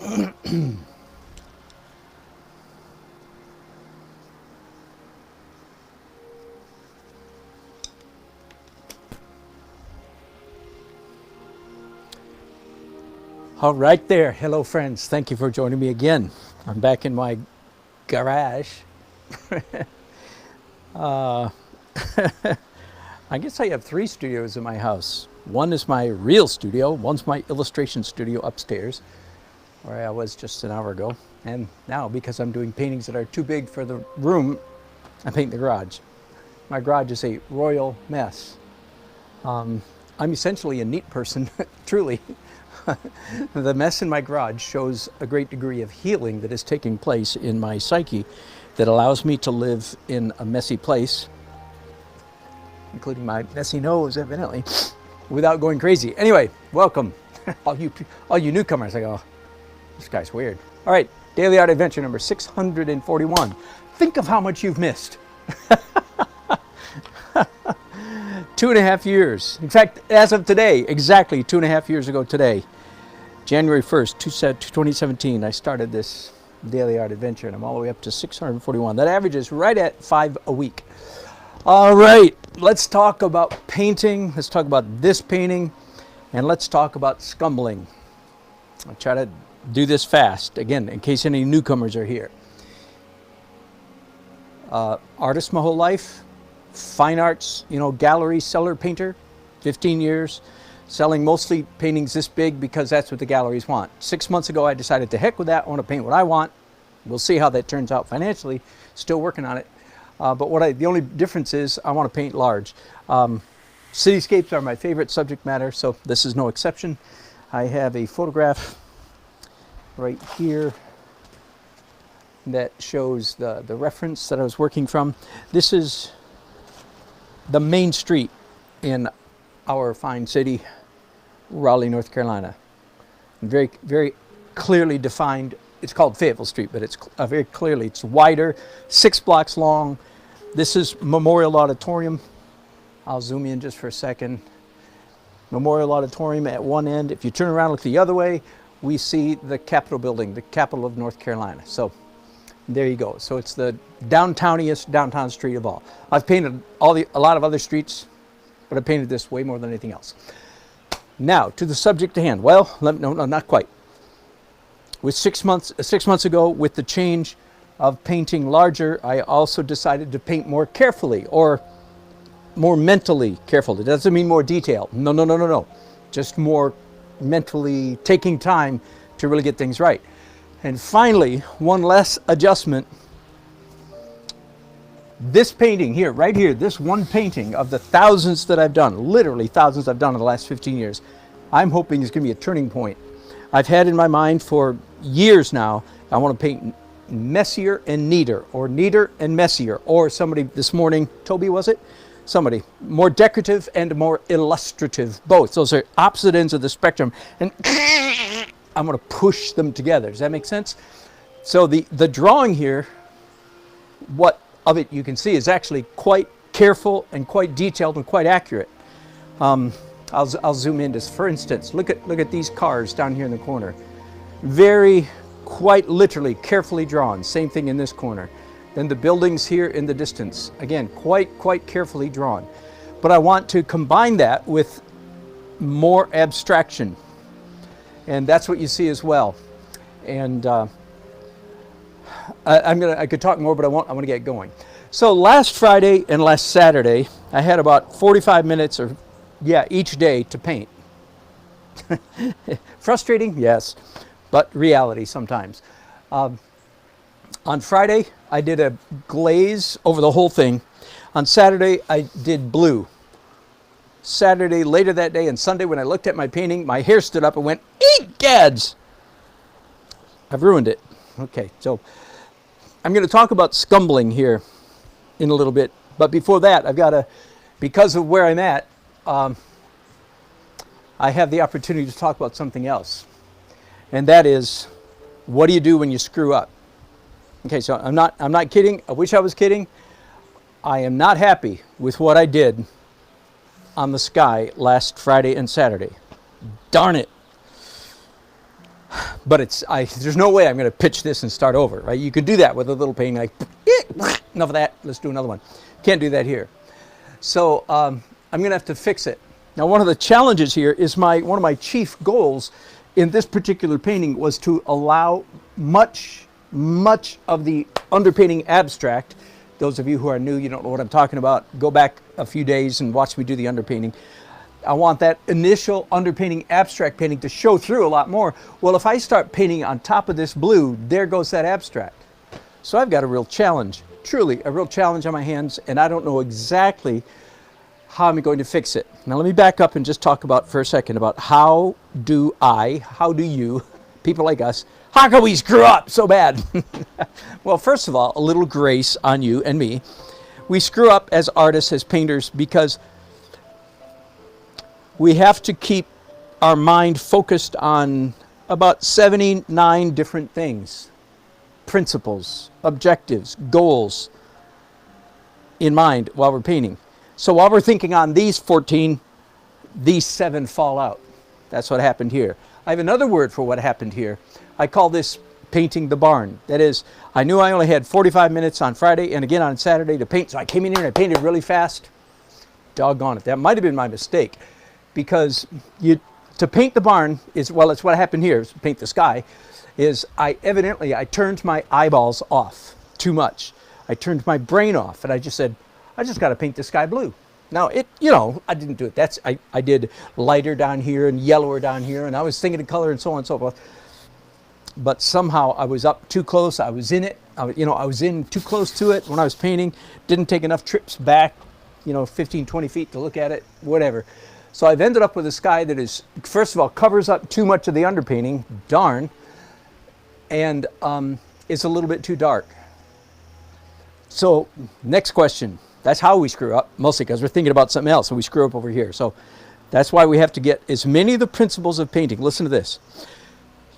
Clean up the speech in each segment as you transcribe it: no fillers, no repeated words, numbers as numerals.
All right there. Hello, friends. Thank you for joining me again. I'm back in my garage. I guess I have 3 studios in my house. One is my real studio. One's my illustration studio upstairs, where I was just an hour ago. And now, because I'm doing paintings that are too big for the room, I paint the garage. My garage is a royal mess. I'm essentially a neat person, truly. The mess in my garage shows a great degree of healing that is taking place in my psyche that allows me to live in a messy place, including my messy nose, evidently, without going crazy. Anyway, welcome, all you newcomers. I go, this guy's weird. All right, Daily Art Adventure number 641. Think of how much you've missed. 2.5 years. In fact, as of today, exactly 2.5 years ago today, January 1st, 2017, I started this Daily Art Adventure, and I'm all the way up to 641. That averages right at 5 a week. All right, let's talk about painting. Let's talk about this painting, and let's talk about scumbling. I'll try to do this fast, again, in case any newcomers are here. Artist my whole life. Fine arts, gallery seller painter, 15 years, selling mostly paintings this big because that's what the galleries want. 6 months ago, I decided to heck with that. I want to paint what I want. We'll see how that turns out financially. Still working on it. But the only difference is I want to paint large. Cityscapes are my favorite subject matter, so this is no exception. I have a photograph right here that shows the reference that I was working from. This is the main street in our fine city, Raleigh, North Carolina. Very, very clearly defined. It's called Fayetteville Street, but it's very clearly, it's wider, 6 blocks long. This is Memorial Auditorium. I'll zoom in just for a second. Memorial Auditorium at one end. If you turn around and look the other way, we see the Capitol building, the capital of North Carolina. So there you go. So it's the downtowniest downtown street of all. I've painted a lot of other streets, but I painted this way more than anything else. Now to the subject at hand. Well, no, not quite. With 6 months ago, with the change of painting larger, I also decided to paint more carefully, or more mentally careful. It doesn't mean more detail. No. Just more mentally taking time to really get things right. And finally, one less adjustment. This painting here, right here, this one painting of the thousands that I've done, literally thousands I've done in the last 15 years, I'm hoping is going to be a turning point. I've had in my mind for years now, I want to paint messier and neater, or neater and messier, or somebody this morning, Toby was it? Somebody, more decorative and more illustrative, both. Those are opposite ends of the spectrum. And I'm going to push them together. Does that make sense? So the drawing here, what of it you can see is actually quite careful and quite detailed and quite accurate. I'll zoom in just for instance. Look at these cars down here in the corner. Very, quite literally, carefully drawn. Same thing in this corner. Then the buildings here in the distance. Again, quite carefully drawn. But I want to combine that with more abstraction. And that's what you see as well. And I could talk more, but I won't. I want to get going. So last Friday and last Saturday, I had about 45 minutes, or each day to paint. Frustrating, yes, but reality sometimes. On Friday, I did a glaze over the whole thing. On Saturday, I did blue. Saturday, later that day, and Sunday, when I looked at my painting, my hair stood up and went, eat gads! I've ruined it. Okay, so I'm going to talk about scumbling here in a little bit. But before that, I've got to, because of where I'm at, I have the opportunity to talk about something else. And that is, what do you do when you screw up? Okay, so I'm not kidding. I wish I was kidding. I am not happy with what I did on the sky last Friday and Saturday. Darn it. But there's no way I'm going to pitch this and start over, right? You could do that with a little painting, like, enough of that, let's do another one. Can't do that here. So I'm going to have to fix it. Now, one of the challenges here is one of my chief goals in this particular painting was to allow much of the underpainting abstract. Those of you who are new, you don't know what I'm talking about, go back a few days and watch me do the underpainting. I want that initial underpainting abstract painting to show through a lot more. Well, if I start painting on top of this blue, there goes that abstract. So I've got a real challenge, truly a real challenge on my hands, and I don't know exactly how I'm going to fix it. Now let me back up and just talk about for a second about how do you, people like us, how can we screw up so bad? Well, first of all, a little grace on you and me. We screw up as artists, as painters, because we have to keep our mind focused on about 79 different things, principles, objectives, goals in mind while we're painting. So while we're thinking on these 14, these 7 fall out. That's what happened here. I have another word for what happened here. I call this painting the barn. That is, I knew I only had 45 minutes on Friday and again on Saturday to paint, so I came in here and I painted really fast. Doggone it, that might have been my mistake. Because to paint the barn is, well, it's what happened here, is paint the sky, is I turned my eyeballs off too much. I turned my brain off and I just said, I just got to paint the sky blue. Now, I didn't do it. I did lighter down here and yellower down here, and I was thinking of color and so on and so forth. But somehow I was up too close. I was in it. I was in too close to it when I was painting. Didn't take enough trips back, 15, 20 feet to look at it, whatever. So I've ended up with a sky that is, first of all, covers up too much of the underpainting, darn, and it's a little bit too dark. So next question, that's how we screw up, mostly because we're thinking about something else and we screw up over here. So that's why we have to get as many of the principles of painting. Listen to this.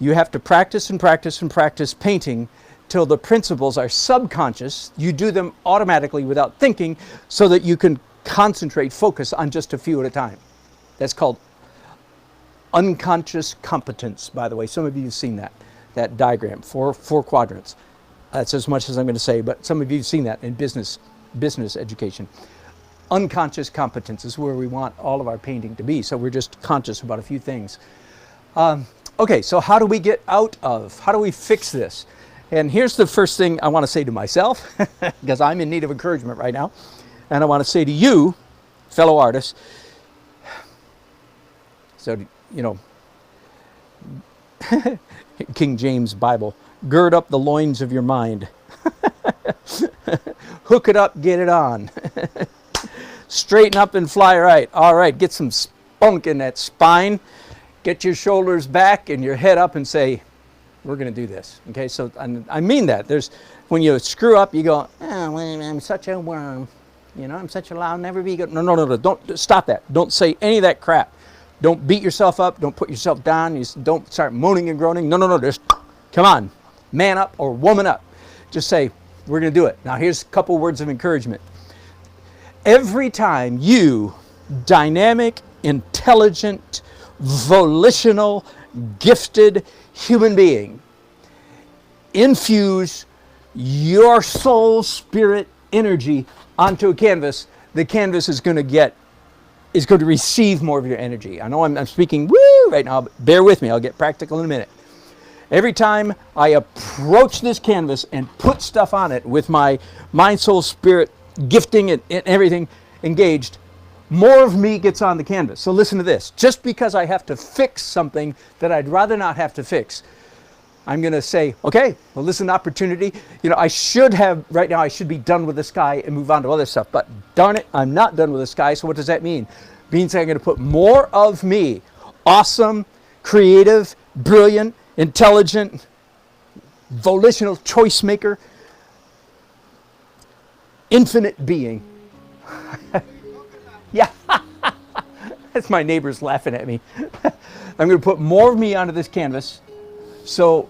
You have to practice and practice and practice painting till the principles are subconscious. You do them automatically without thinking so that you can concentrate, focus on just a few at a time. That's called unconscious competence, by the way. Some of you have seen that diagram, four quadrants. That's as much as I'm going to say, but some of you have seen that in business education. Unconscious competence is where we want all of our painting to be, so we're just conscious about a few things. Okay, so how do we fix this? And here's the first thing I want to say to myself, because I'm in need of encouragement right now, and I want to say to you, fellow artists, so, King James Bible, gird up the loins of your mind. Hook it up, get it on. Straighten up and fly right. All right, get some spunk in that spine. Get your shoulders back and your head up and say, we're going to do this. Okay, so I mean that. When you screw up, you go, oh, I'm such a worm. I'm such a I'll never be good. No. Don't stop that. Don't say any of that crap. Don't beat yourself up. Don't put yourself down. Don't start moaning and groaning. No. Just come on. Man up or woman up. Just say, we're going to do it. Now, here's a couple words of encouragement. Every time you, dynamic, intelligent, volitional, gifted human being, infuse your soul, spirit, energy onto a canvas, the canvas is going to receive more of your energy. I know I'm speaking woo right now, but bear with me. I'll get practical in a minute. Every time I approach this canvas and put stuff on it with my mind, soul, spirit, gifting and everything engaged, more of me gets on the canvas. So listen to this. Just because I have to fix something that I'd rather not have to fix, I'm going to say, okay, well, this is an opportunity. I should be done with the sky and move on to other stuff. But darn it, I'm not done with the sky. So what does that mean? It means I'm going to put more of me, awesome, creative, brilliant, intelligent, volitional choice maker, infinite being. Yeah, that's my neighbors laughing at me. I'm going to put more of me onto this canvas, so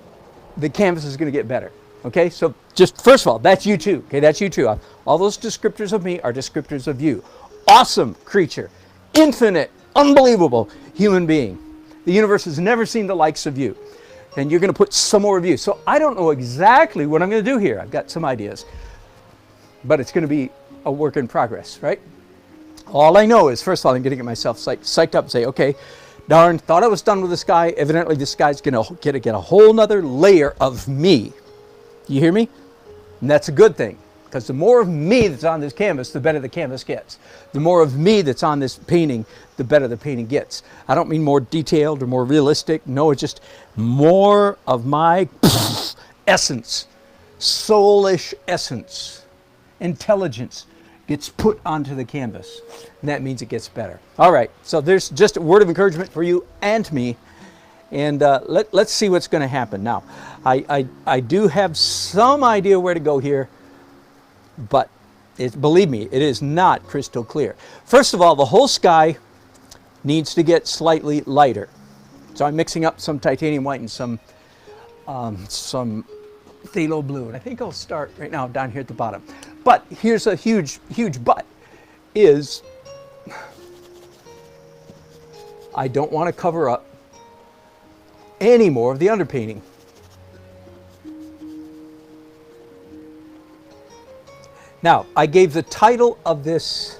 the canvas is going to get better. Okay, so just first of all, that's you too. Okay, that's you too. All those descriptors of me are descriptors of you. Awesome creature, infinite, unbelievable human being. The universe has never seen the likes of you. and you're going to put some more reviews. So I don't know exactly what I'm going to do here. I've got some ideas, but it's going to be a work in progress, right? All I know is, first of all, I'm going to get myself psyched up and say, okay, darn, thought I was done with this guy. Evidently, this guy's going to get a whole nother layer of me. You hear me? And that's a good thing, because the more of me that's on this canvas, the better the canvas gets. The more of me that's on this painting, the better the painting gets. I don't mean more detailed or more realistic. No, it's just more of my essence, soulish essence, intelligence gets put onto the canvas. And that means it gets better. All right, so there's just a word of encouragement for you and me. And let's see what's going to happen. Now, I do have some idea where to go here, but believe me, it is not crystal clear. First of all, the whole sky needs to get slightly lighter. So I'm mixing up some titanium white and some phthalo blue. And I think I'll start right now down here at the bottom. But here's a huge but, is I don't want to cover up any more of the underpainting. Now, I gave the title of this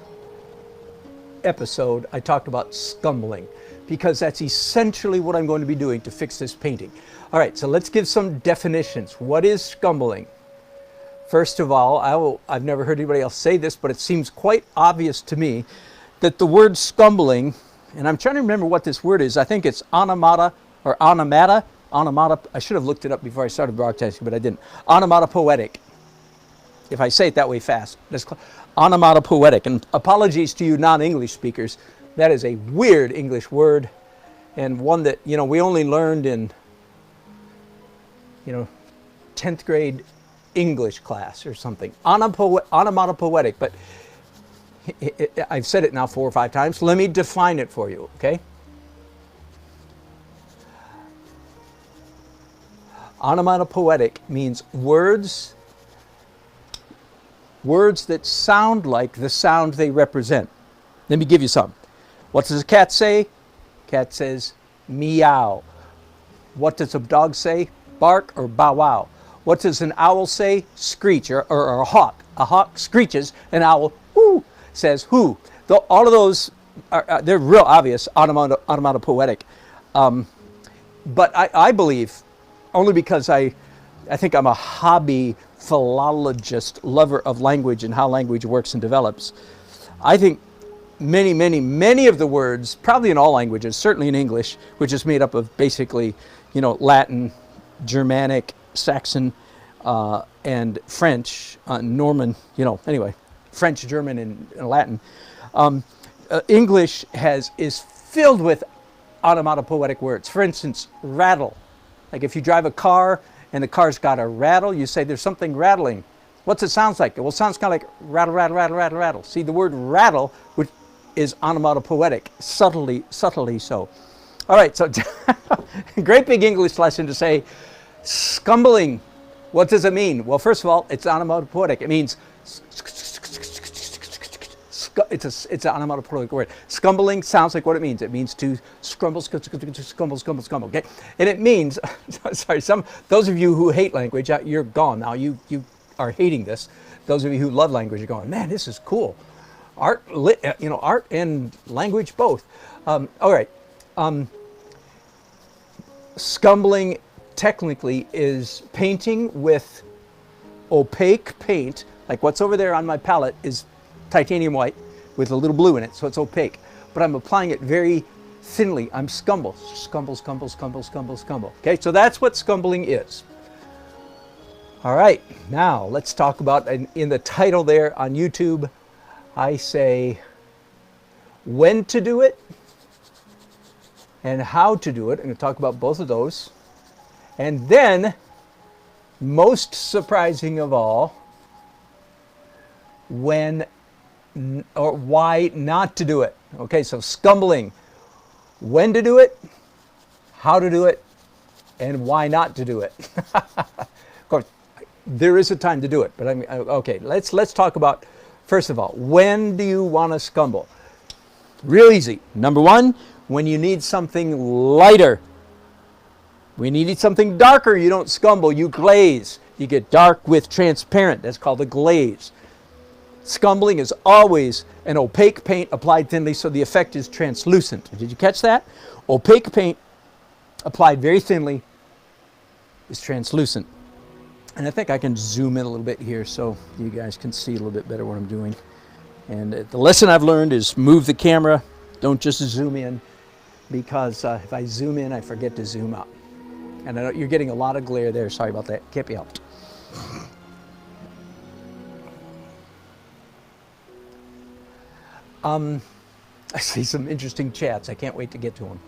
episode, I talked about scumbling, because that's essentially what I'm going to be doing to fix this painting. All right, so let's give some definitions. What is scumbling? First of all, I've never heard anybody else say this, but it seems quite obvious to me that the word scumbling, and I'm trying to remember what this word is. I think it's onomata or onomata. I should have looked it up before I started broadcasting, but I didn't. Onomatopoetic. If I say it that way fast, that's onomatopoetic. And apologies to you non-English speakers. That is a weird English word, and one that, you know, we only learned in, 10th grade English class or something. Onomatopoetic, but I've said it now 4 or 5 times. Let me define it for you, okay? Onomatopoetic means words that sound like the sound they represent. Let me give you some. What does a cat say? Cat says meow. What does a dog say? Bark or bow wow. What does an owl say? Screech. Or a hawk. A hawk screeches. An owl whoo says whoo. All of those they're real obvious onomatopoetic. But I believe, only because I think I'm a hobby philologist, lover of language and how language works and develops. I think many of the words, probably in all languages, certainly in English, which is made up of basically, Latin, Germanic, Saxon, and French, Norman, anyway, French, German, and Latin. English is filled with onomatopoetic words. For instance, rattle. Like if you drive a car and the car's got a rattle, you say there's something rattling. What's it sound like? Well, it sounds kind of like rattle, rattle, rattle, rattle, rattle. See, the word rattle, which is onomatopoetic, subtly so. All right, so great big English lesson to say, scumbling. What does it mean? Well, first of all, it's onomatopoetic. It means it's an onomatopoetic word. Scumbling sounds like what it means. It means to scumble, okay? And it means, sorry, those of you who hate language, you're gone now. You are hating this. Those of you who love language are going, man, this is cool. Art and language both. All right. Scumbling technically is painting with opaque paint, like what's over there on my palette is titanium white with a little blue in it, so it's opaque. But I'm applying it very thinly. I'm scumble. Okay, so that's what scumbling is. All right, now let's talk about, in the title there on YouTube, I say when to do it and how to do it. I'm going to talk about both of those. And then, most surprising of all, when or why not to do it. Okay, so scumbling, when to do it, how to do it, and why not to do it. Of course, there is a time to do it, but okay, let's talk about, first of all, when do you want to scumble? Real easy. Number one, when you need something lighter. We needed something darker. You don't scumble, you glaze. You get dark with transparent. That's called a glaze. Scumbling is always an opaque paint applied thinly so the effect is translucent. Did you catch that? Opaque paint applied very thinly is translucent. And I think I can zoom in a little bit here so you guys can see a little bit better what I'm doing. And the lesson I've learned is move the camera. Don't just zoom in, because if I zoom in, I forget to zoom out. And I know you're getting a lot of glare there. Sorry about that. Can't be helped. I see some interesting chats. I can't wait to get to them.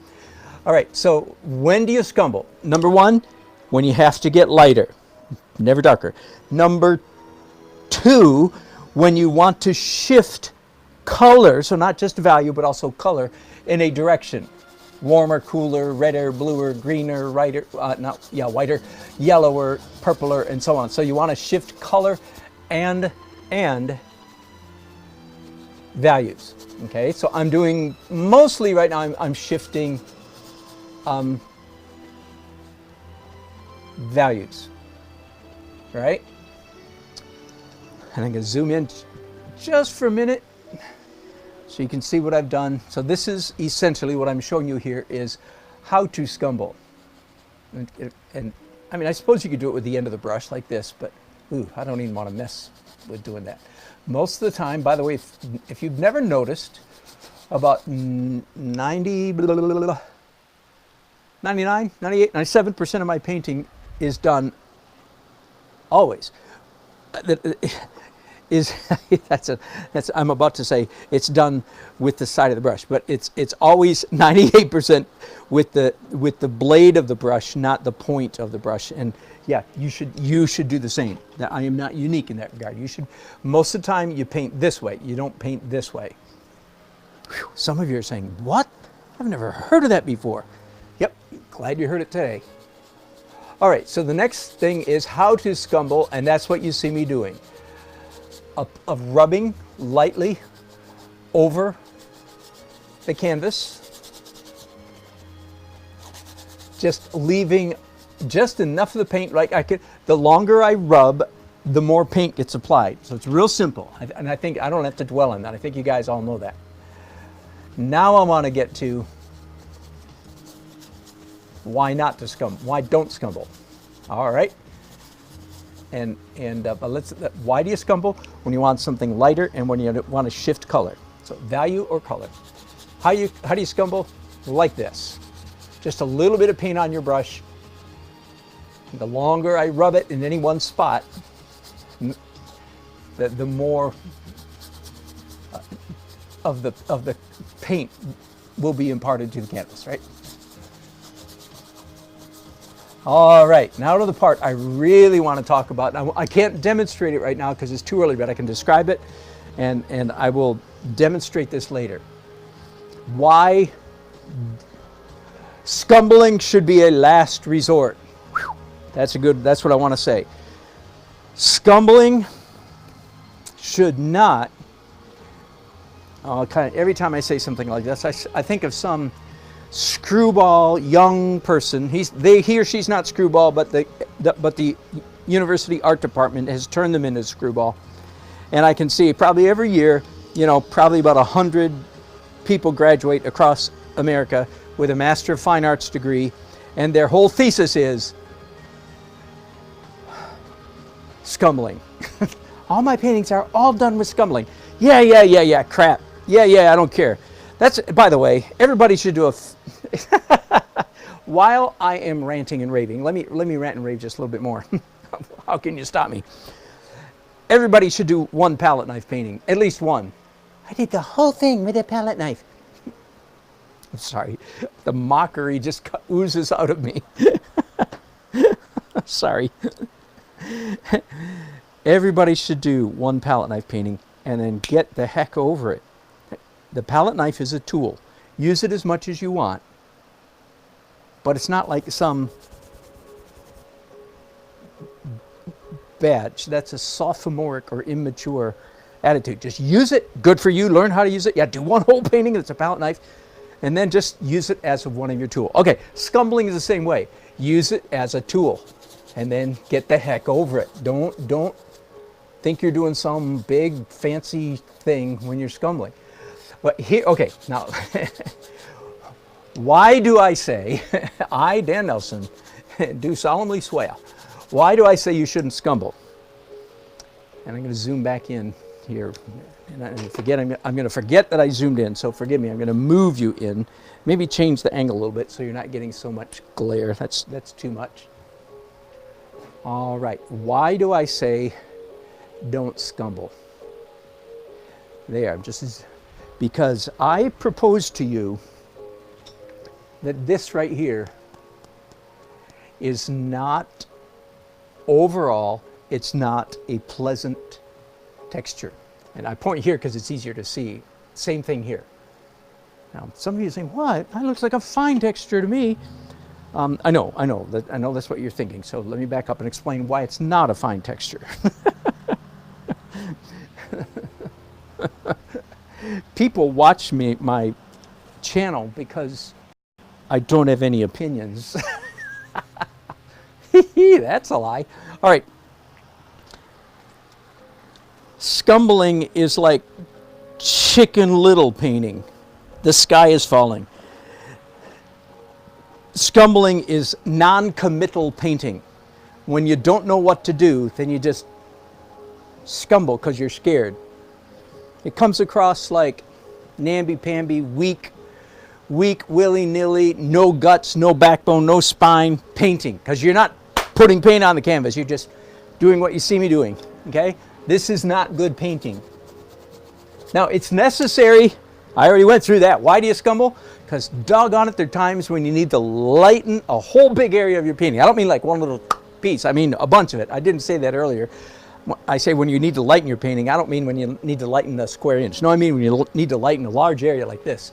All right, so when do you scumble? Number one, when you have to get lighter, never darker. Number two, when you want to shift color, so not just value, but also color, in a direction. Warmer, cooler, redder, bluer, greener, whiter, yellower, purpler, and so on. So you want to shift color and values. Okay, so I'm doing mostly right now, I'm shifting values, right? And I'm going to zoom in just for a minute so you can see what I've done. So this is essentially what I'm showing you here is how to scumble. And I mean, I suppose you could do it with the end of the brush like this, but ooh, I don't even want to mess with doing that. Most of the time, by the way, if you've never noticed, about 99, 98, 97% of my painting is done always. I'm about to say it's done with the side of the brush, but it's always 98% with the blade of the brush, not the point of the brush. And yeah, you should do the same. I am not unique in that regard. You should. Most of the time, you paint this way. You don't paint this way. Whew, some of you are saying, "What? I've never heard of that before." Yep, glad you heard it today. All right, so the next thing is how to scumble, and that's what you see me doing. Of rubbing lightly over the canvas, just leaving just enough of the paint, like I could. The longer I rub, the more paint gets applied. So it's real simple, and I think I don't have to dwell on that. I think you guys all know that. Now I want to get to why not to scumble. Why don't scumble? All right. But why do you scumble? When you want something lighter and when you want to shift color. So value or color. How do you scumble? Like this. Just a little bit of paint on your brush. The longer I rub it in any one spot, the more of the paint will be imparted to the canvas, right? All right, now to the part I really want to talk about. Now, I can't demonstrate it right now because it's too early, but I can describe it, and I will demonstrate this later. Why scumbling should be a last resort. Whew. That's what I want to say. Scumbling should not, every time I say something like this, I think of some screwball young person. He or she's not screwball, but the university art department has turned them into screwball. And I can see probably every year, probably about 100 people graduate across America with a Master of Fine Arts degree, and their whole thesis is scumbling. All my paintings are all done with scumbling. Yeah, crap. Yeah, I don't care. That's, by the way, everybody should do while I am ranting and raving, let me rant and rave just a little bit more. How can you stop me? Everybody should do one palette knife painting, at least one. I did the whole thing with a palette knife. I'm sorry, the mockery just oozes out of me. Sorry. Everybody should do one palette knife painting and then get the heck over it. The palette knife is a tool. Use it as much as you want. But it's not like some badge. That's a sophomoric or immature attitude. Just use it. Good for you. Learn how to use it. Yeah, do one whole painting that's a palette knife. And then just use it as one of your tools. Okay, scumbling is the same way. Use it as a tool and then get the heck over it. Don't think you're doing some big fancy thing when you're scumbling. But here, okay, now, why do I say, I, Dan Nelson, do solemnly swear, why do I say you shouldn't scumble? And I'm going to zoom back in here. And I'm going to forget that I zoomed in, so forgive me. I'm going to move you in. Maybe change the angle a little bit so you're not getting so much glare. That's too much. All right. Why do I say don't scumble? There, because I propose to you that this right here is not, overall, it's not a pleasant texture. And I point here because it's easier to see. Same thing here. Now, some of you are saying, what? That looks like a fine texture to me. I know that's what you're thinking. So let me back up and explain why it's not a fine texture. People watch my channel because I don't have any opinions. That's a lie. All right. Scumbling is like Chicken Little painting. The sky is falling. Scumbling is non-committal painting. When you don't know what to do, then you just scumble because you're scared. It comes across like namby-pamby, weak, willy-nilly, no guts, no backbone, no spine painting, because you're not putting paint on the canvas. You're just doing what you see me doing, okay? This is not good painting. Now, it's necessary. I already went through that. Why do you scumble? Because doggone it, there are times when you need to lighten a whole big area of your painting. I don't mean like one little piece. I mean a bunch of it. I didn't say that earlier. I say when you need to lighten your painting. I don't mean when you need to lighten a square inch. No, I mean when you need to lighten a large area like this.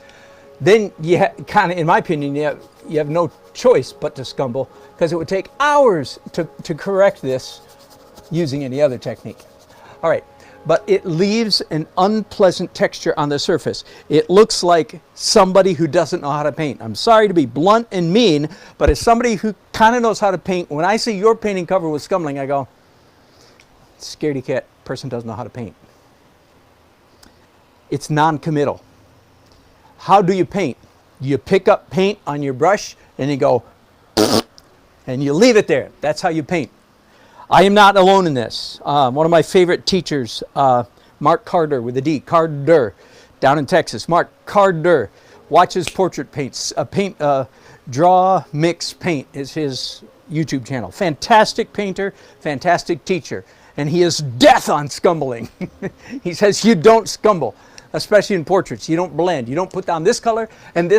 Then you kind of, in my opinion, you have no choice but to scumble, because it would take hours to correct this using any other technique. All right. But it leaves an unpleasant texture on the surface. It looks like somebody who doesn't know how to paint. I'm sorry to be blunt and mean, but as somebody who kind of knows how to paint, when I see your painting covered with scumbling, I go, scaredy cat, person doesn't know how to paint. It's non-committal. How do you paint? You pick up paint on your brush and you go, and you leave it there. That's how you paint. I am not alone in this. One of my favorite teachers, Mark Carder with a D, Carder, down in Texas. Mark Carder watches portrait paints. Draw, Mix, Paint is his YouTube channel. Fantastic painter, fantastic teacher. And he is death on scumbling. He says you don't scumble, especially in portraits. You don't blend. You don't put down this color and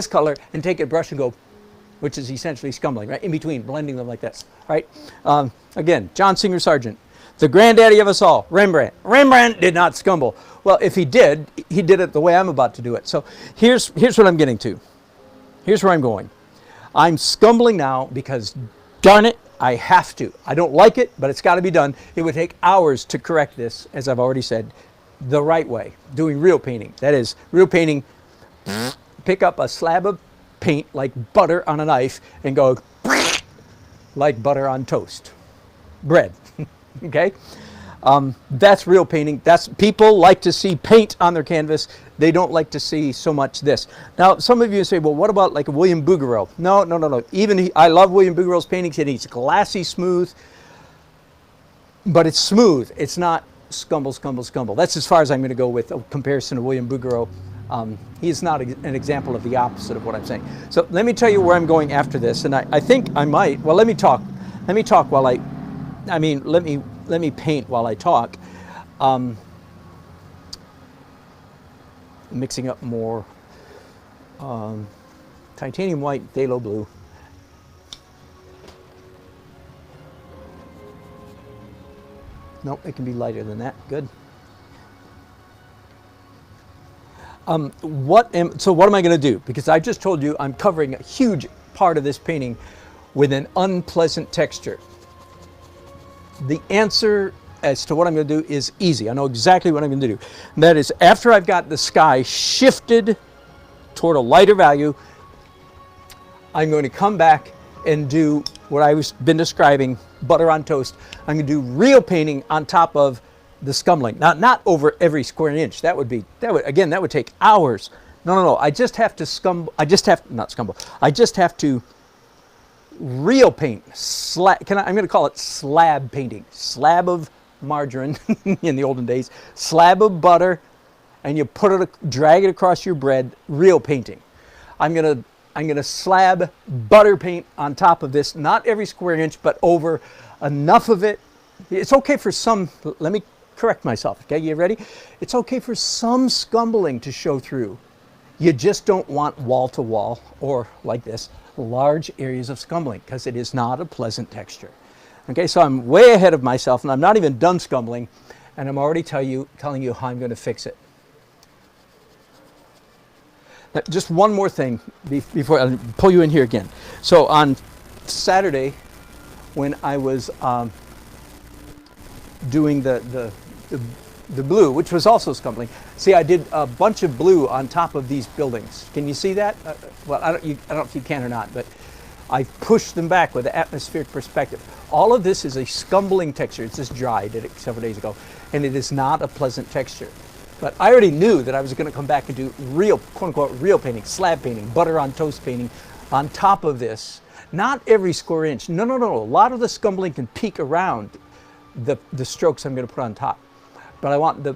take a brush and go, which is essentially scumbling, right? In between, blending them like this, right? Again, John Singer Sargent, the granddaddy of us all, Rembrandt. Rembrandt did not scumble. Well, if he did it the way I'm about to do it. So here's what I'm getting to. Here's where I'm going. I'm scumbling now because, darn it, I have to. I don't like it, but it's got to be done. It would take hours to correct this, as I've already said, the right way, doing real painting. That is, real painting, pick up a slab of paint like butter on a knife and go like butter on toast. Bread, okay? That's real painting. People like to see paint on their canvas. They don't like to see so much this. Now, some of you say, well, what about like a William Bouguereau? No. I love William Bouguereau's paintings, and he's glassy smooth, but it's smooth. It's not scumble. That's as far as I'm going to go with a comparison to William Bouguereau. He's not an example of the opposite of what I'm saying. So let me tell you where I'm going after this, and I think I might. Well, let me talk. Let me talk while let me paint while I talk. Mixing up more titanium white, phthalo blue. Nope, it can be lighter than that. Good. So what am I going to do? Because I just told you I'm covering a huge part of this painting with an unpleasant texture. The answer as to what I'm going to do is easy. I know exactly what I'm going to do. And that is, after I've got the sky shifted toward a lighter value, I'm going to come back and do what I've been describing, butter on toast. I'm going to do real painting on top of the Scumbling. Now, not over every square inch. That would take hours. No. I just have to I just have to real paint. I'm going to call it slab painting. Slab of margarine in the olden days, slab of butter, and you drag it across your bread. Real painting. I'm gonna slab butter paint on top of this. Not every square inch, but over enough of it. It's okay for some. Let me correct myself. Okay, you ready? It's okay for some Scumbling to show through. You just don't want wall to wall, or like this, large areas of Scumbling, because it is not a pleasant texture. Okay, so I'm way ahead of myself, and I'm not even done Scumbling, and I'm already telling you how I'm going to fix it. Now, just one more thing before I pull you in here again. So on Saturday, when I was doing the blue, which was also Scumbling. See, I did a bunch of blue on top of these buildings. Can you see that? Well, I don't know if you can or not, but I pushed them back with an atmospheric perspective. All of this is a Scumbling texture. It's just dry. I did it several days ago, and it is not a pleasant texture. But I already knew that I was going to come back and do real, quote-unquote, real painting, slab painting, butter on toast painting on top of this. Not every square inch. No. A lot of the Scumbling can peek around the strokes I'm going to put on top. But I want the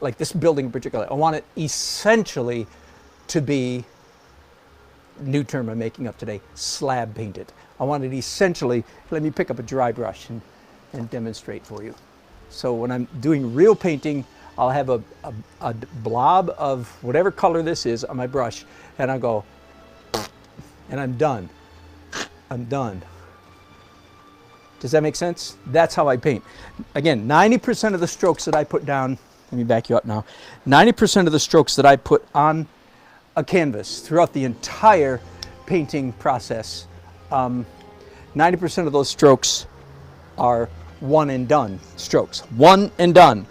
like this building in particular, I want it essentially to be, new term I'm making up today, slab painted. I want it essentially, let me pick up a dry brush and demonstrate for you. So when I'm doing real painting, I'll have a blob of whatever color this is on my brush, and I'll go, and I'm done. I'm done. Does that make sense? That's how I paint. Again, 90% of the strokes that I put down, let me back you up now, 90% of the strokes that I put on a canvas throughout the entire painting process, 90% of those strokes are one and done strokes. One and done,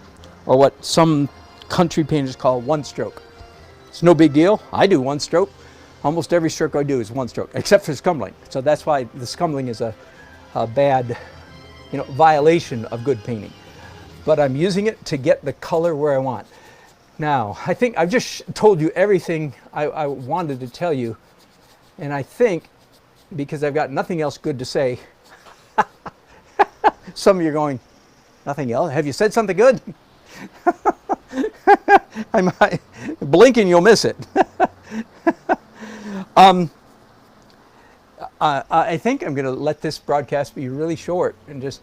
or what some country painters call one stroke. It's no big deal. I do one stroke. Almost every stroke I do is one stroke, except for Scumbling. So that's why the Scumbling is a bad, violation of good painting. But I'm using it to get the color where I want. Now, I think I've just told you everything I wanted to tell you. And I think, because I've got nothing else good to say, some of you are going, nothing else? Have you said something good? Blink and you'll miss it. I think I'm going to let this broadcast be really short, and just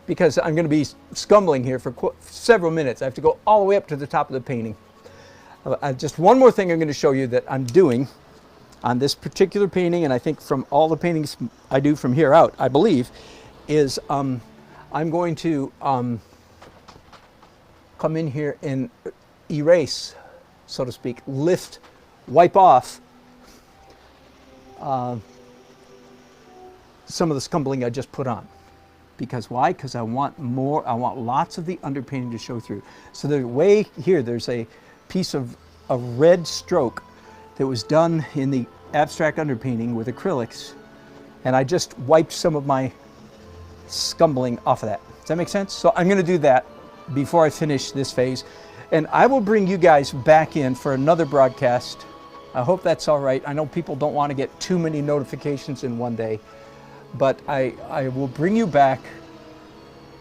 because I'm going to be Scumbling here for several minutes. I have to go all the way up to the top of the painting. Just one more thing I'm going to show you that I'm doing on this particular painting, and I think from all the paintings I do from here out, I believe, is I'm going to come in here and erase, so to speak, wipe off some of the Scumbling I just put on. Because why? Because I want lots of the underpainting to show through. So the way here, there's a piece of a red stroke that was done in the abstract underpainting with acrylics, and I just wiped some of my Scumbling off of that. Does that make sense? So I'm going to do that before I finish this phase, and I will bring you guys back in for another broadcast. I hope that's all right. I know people don't want to get too many notifications in one day, but I will bring you back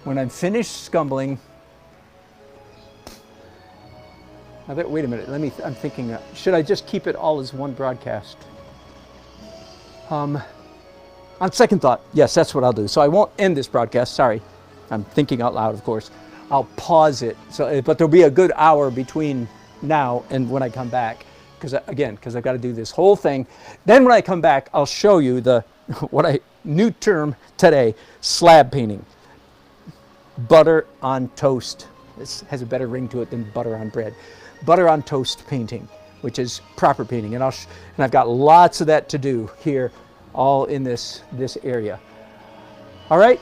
when I'm finished Scumbling. Wait a minute. I'm thinking, should I just keep it all as one broadcast? On second thought, yes, that's what I'll do. So I won't end this broadcast. Sorry, I'm thinking out loud, of course. I'll pause it. But there'll be a good hour between now and when I come back, because I've got to do this whole thing. Then when I come back, I'll show you new term today, slab painting. Butter on toast. This has a better ring to it than butter on bread. Butter on toast painting, which is proper painting, and I've got lots of that to do here, all in this area. All right.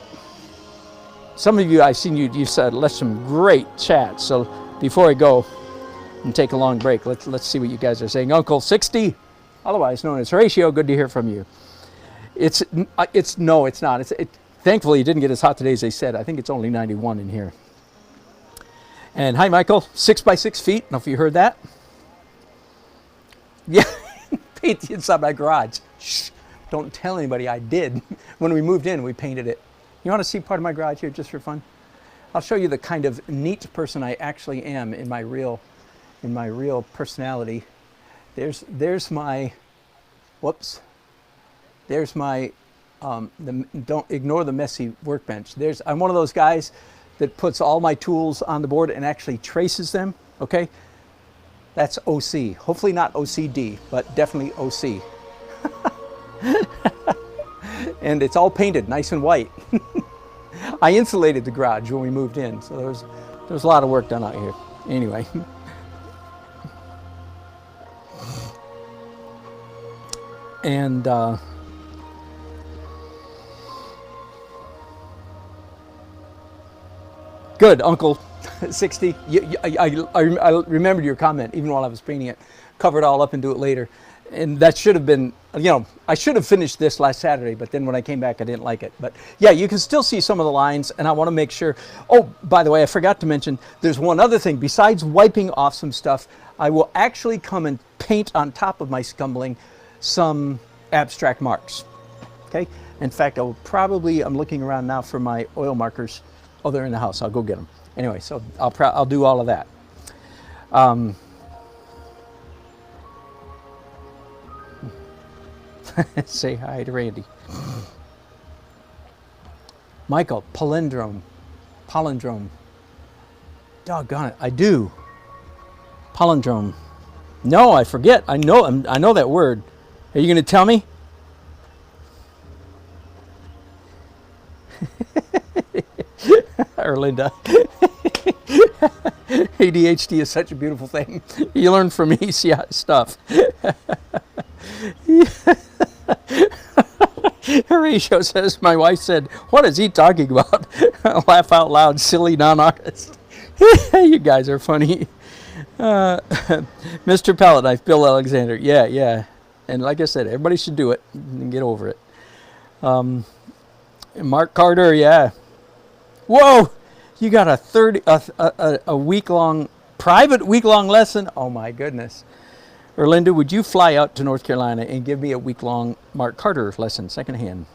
Some of you, I've seen you said left some great chats. So before I go and take a long break, let's see what you guys are saying. Uncle 60, otherwise known as Horatio, good to hear from you. No, it's not. Thankfully, it didn't get as hot today as they said. I think it's only 91 in here. And hi, Michael. 6 by 6 feet. I don't know if you heard that. Yeah, paint the inside my garage. Shh, don't tell anybody I did. When we moved in, we painted it. You want to see part of my garage here just for fun? I'll show you the kind of neat person I actually am in my real personality. There's my, whoops. There's my, don't ignore the messy workbench. I'm one of those guys that puts all my tools on the board and actually traces them, okay? That's OC. Hopefully not OCD, but definitely OC. And it's all painted nice and white. I insulated the garage when we moved in, so there was a lot of work done out here. Anyway. And good, Uncle 60. I remembered your comment even while I was painting it. Cover it all up and do it later. And that should have been, I should have finished this last Saturday, but then when I came back, I didn't like it. But yeah, you can still see some of the lines, and I want to make sure. Oh, by the way, I forgot to mention, there's one other thing. Besides wiping off some stuff, I will actually come and paint on top of my Scumbling some abstract marks. Okay? In fact, I'm looking around now for my oil markers. Oh, they're in the house. I'll go get them. Anyway, so I'll do all of that. Say hi to Randy. Michael, palindrome. Doggone it, I do. Palindrome. No, I forget. I know that word. Are you going to tell me? Erlinda. ADHD is such a beautiful thing. You learn from me stuff. Horatio says, my wife said, what is he talking about? Laugh out loud, silly non-artist. You guys are funny. Mr. Pallet Knife, Bill Alexander. Yeah. And like I said, everybody should do it and get over it. Mark Carter, yeah. Whoa! You got a week-long, private week-long lesson? Oh my goodness. Erlinda, would you fly out to North Carolina and give me a week-long Mark Carter lesson, secondhand?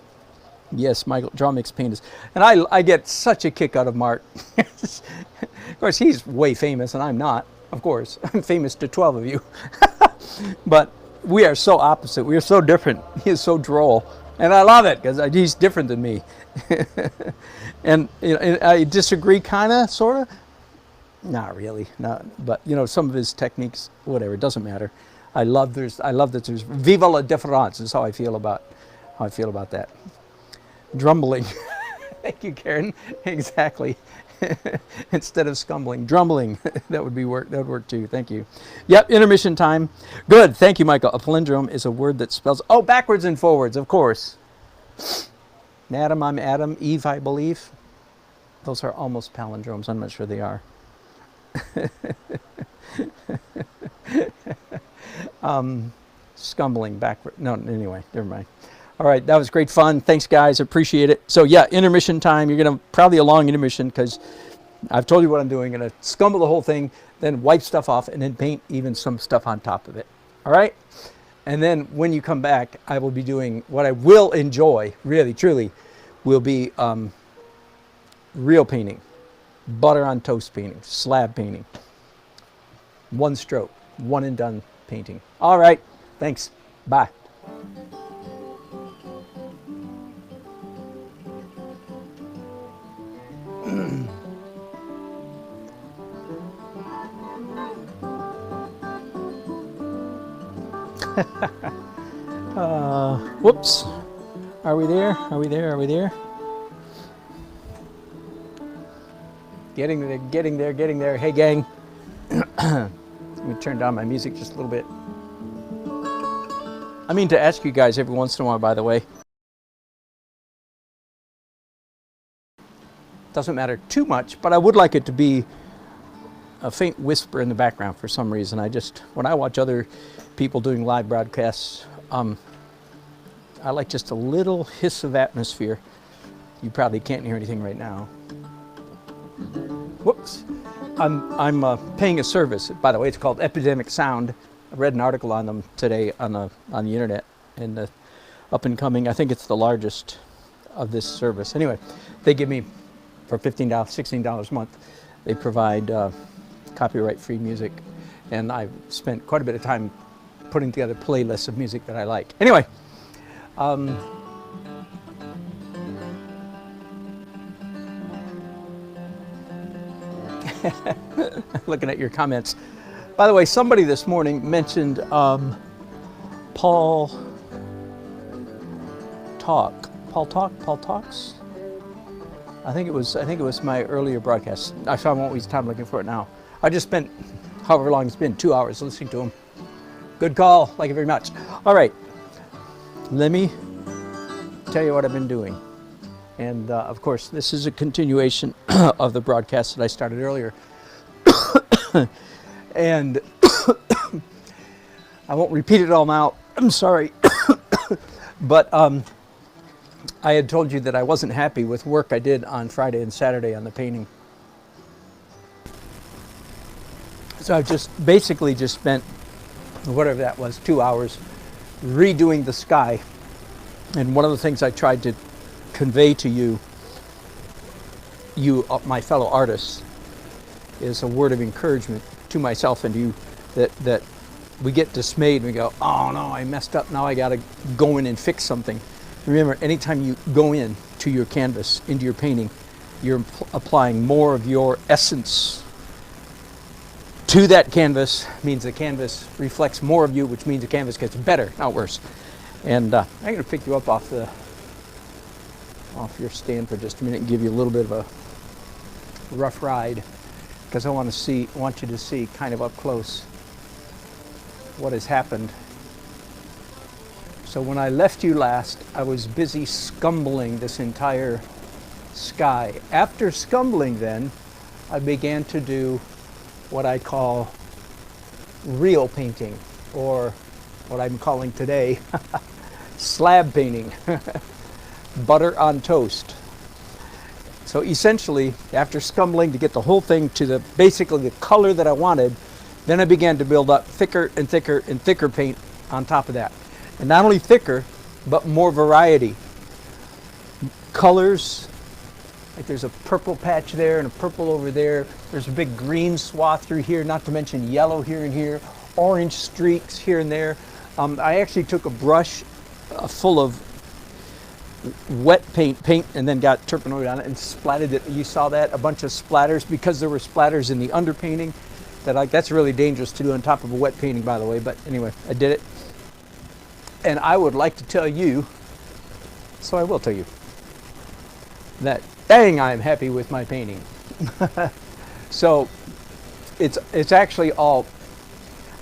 Yes, Michael, draw mix painters. And I get such a kick out of Mark. Of course, he's way famous, and I'm not, of course. I'm famous to 12 of you. But we are so opposite. We are so different. He is so droll. And I love it, because he's different than me. And I disagree, kind of, sort of. Not really, but some of his techniques, whatever, it doesn't matter. I love that there's viva la différence is how I feel about that. Drumbling. Thank you, Karen. Exactly. Instead of scumbling, drumbling. That would work too. Thank you. Yep, intermission time. Good. Thank you, Michael. A palindrome is a word that spells backwards and forwards, of course. Adam, I'm Adam. Eve, I believe. Those are almost palindromes. I'm not sure they are. Scumbling backward. No, anyway, never mind. All right, that was great fun. Thanks, guys. Appreciate it. So yeah, intermission time. You're gonna probably a long intermission because I've told you what I'm doing. I'm gonna scumble the whole thing, then wipe stuff off, and then paint even some stuff on top of it. All right. And then when you come back, I will be doing what I will enjoy. Really, truly, will be real painting. Butter on toast painting, slab painting, one stroke, one and done painting. All right, thanks, bye. Whoops, are we there? Getting there. Hey, gang. Let me turn down my music just a little bit. I mean to ask you guys every once in a while, by the way. Doesn't matter too much, but I would like it to be a faint whisper in the background for some reason. When I watch other people doing live broadcasts, I like just a little hiss of atmosphere. You probably can't hear anything right now. Whoops. I'm paying a service. By the way, it's called Epidemic Sound. I read an article on them today on the internet, and the up and coming. I think it's the largest of this service. Anyway, they give me for $15, $16 a month. They provide copyright-free music, and I've spent quite a bit of time putting together playlists of music that I like. Anyway. Looking at your comments. By the way, somebody this morning mentioned Paul Talks. I think it was my earlier broadcast. So I won't waste time looking for it now. I just spent however long it's been, 2 hours listening to him. Good call. Thank you very much. All right. Let me tell you what I've been doing. And of course, this is a continuation of the broadcast that I started earlier. And I won't repeat it all now. I'm sorry. But I had told you that I wasn't happy with work I did on Friday and Saturday on the painting. So I've just basically just spent, whatever that was, 2 hours redoing the sky. And one of the things I tried to convey to you my fellow artists, is a word of encouragement to myself and you, that we get dismayed and we go, oh no, I messed up, now I gotta go in and fix something. Remember, anytime you go in to your canvas, into your painting, you're applying more of your essence to that canvas. Means the canvas reflects more of you, which means the canvas gets better, not worse. And I'm going to pick you up off your stand for just a minute and give you a little bit of a rough ride, because I want you to see kind of up close what has happened. So when I left you last, I was busy scumbling this entire sky. After scumbling, then I began to do what I call real painting, or what I'm calling today slab painting. Butter on toast. So essentially, after scumbling to get the whole thing to basically the color that I wanted, then I began to build up thicker and thicker and thicker paint on top of that. And not only thicker, but more variety. Colors, like there's a purple patch there and a purple over there. There's a big green swath through here, not to mention yellow here and here, orange streaks here and there. I actually took a brush full of wet paint, and then got turpenoid on it and splattered it. You saw that, a bunch of splatters, because there were splatters in the underpainting. That's really dangerous to do on top of a wet painting, by the way, but anyway, I did it. And I would like to tell you, so I will tell you, that dang, I'm happy with my painting. So it's actually all,